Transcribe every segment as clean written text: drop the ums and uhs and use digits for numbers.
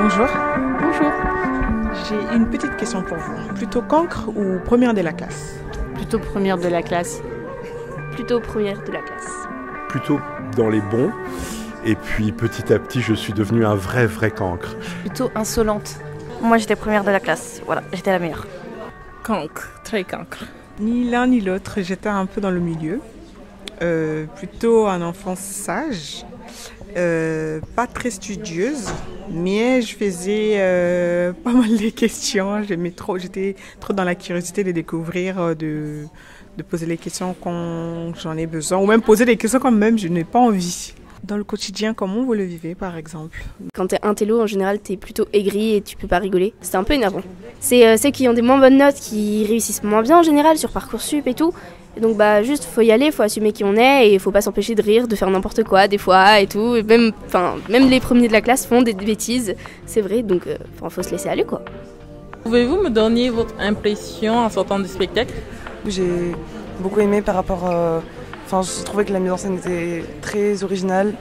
Bonjour, Bonjour. j'ai une petite question pour vous. Plutôt cancre ou première de la classe? Plutôt première de la classe. Plutôt première de la classe. Plutôt dans les bons. Et puis petit à petit, je suis devenu un vrai cancre. Plutôt insolente. Moi j'étais première de la classe, voilà, j'étais la meilleure. Cancre, très cancre. Ni l'un ni l'autre, j'étais un peu dans le milieu. Plutôt un enfant sage, pas très studieuse, mais je faisais pas mal de questions. J'étais trop dans la curiosité de découvrir, de poser les questions quand j'en ai besoin, ou même poser des questions quand même je n'ai pas envie. Dans le quotidien, comment vous le vivez par exemple? Quand t'es intello, en général, t'es plutôt aigri et tu peux pas rigoler. C'est un peu énervant. C'est ceux qui ont des moins bonnes notes qui réussissent moins bien en général sur Parcoursup et tout. Et donc bah faut y aller, faut assumer qui on est et faut pas s'empêcher de rire, de faire n'importe quoi des fois et tout. Et même les premiers de la classe font des bêtises, c'est vrai, donc faut se laisser aller quoi. Pouvez-vous me donner votre impression en sortant du spectacle? J'ai beaucoup aimé par rapport... j'ai trouvé que la mise en scène était très originale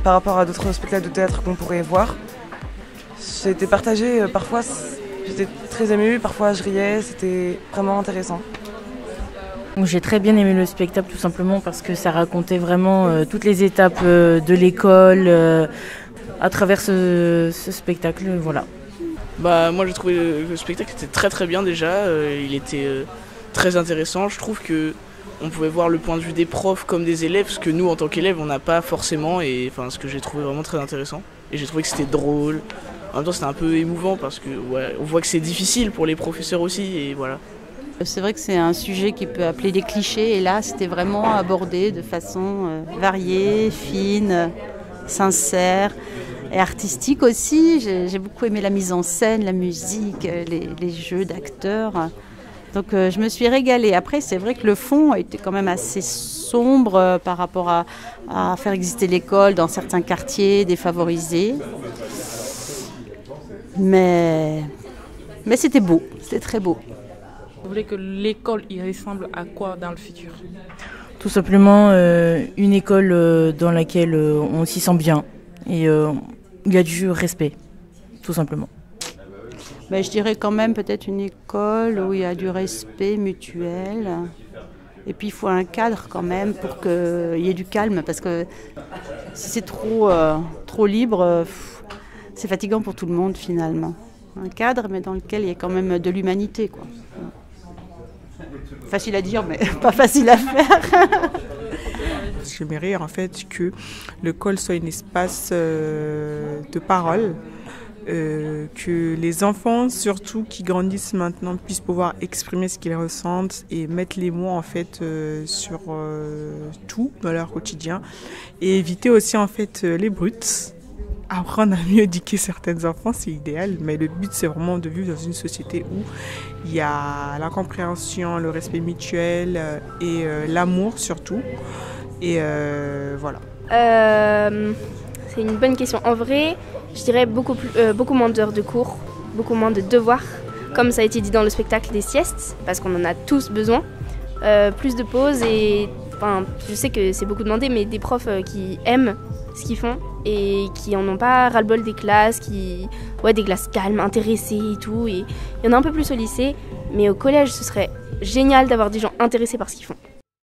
par rapport à d'autres spectacles de théâtre qu'on pourrait voir. J'ai été partagée, parfois j'étais très émue, parfois je riais, c'était vraiment intéressant. J'ai très bien aimé le spectacle tout simplement parce que ça racontait vraiment toutes les étapes de l'école à travers ce spectacle, voilà. Moi j'ai trouvé le spectacle était très bien déjà, il était très intéressant. Je trouve que on pouvait voir le point de vue des profs comme des élèves, ce que nous en tant qu'élèves on n'a pas forcément, et ce que j'ai trouvé vraiment très intéressant. Et j'ai trouvé que c'était drôle, en même temps c'était un peu émouvant parce que on voit que c'est difficile pour les professeurs aussi, et voilà. C'est vrai que c'est un sujet qui peut appeler des clichés et là c'était vraiment abordé de façon variée, fine, sincère et artistique aussi. J'ai beaucoup aimé la mise en scène, la musique, les jeux d'acteurs. Donc je me suis régalée. Après c'est vrai que le fond était quand même assez sombre par rapport à faire exister l'école dans certains quartiers défavorisés. Mais c'était beau, c'était très beau. Vous voulez que l'école y ressemble à quoi dans le futur? Tout simplement une école dans laquelle on s'y sent bien et il y a du respect, tout simplement. Je dirais quand même peut-être une école où il y a du respect mutuel. Et puis il faut un cadre quand même pour qu'il y ait du calme. Parce que si c'est trop libre, c'est fatigant pour tout le monde finalement. Un cadre mais dans lequel il y a quand même de l'humanité, quoi. Facile à dire mais pas facile à faire. J'aimerais en fait que l'école soit un espace de parole. Que les enfants, surtout qui grandissent maintenant, puissent pouvoir exprimer ce qu'ils ressentent et mettre les mots en fait sur tout dans leur quotidien et éviter aussi en fait les brutes. Apprendre à mieux éduquer certains enfants, c'est idéal, mais le but c'est vraiment de vivre dans une société où il y a la compréhension, le respect mutuel et l'amour surtout. Et voilà. C'est une bonne question. En vrai, je dirais beaucoup moins d'heures de cours, beaucoup moins de devoirs, comme ça a été dit dans le spectacle, des siestes, parce qu'on en a tous besoin. Plus de pauses et, je sais que c'est beaucoup demandé, mais des profs qui aiment ce qu'ils font et qui en ont pas ras-le-bol des classes, des classes calmes, intéressées et tout. Et il y en a un peu plus au lycée, mais au collège, ce serait génial d'avoir des gens intéressés par ce qu'ils font.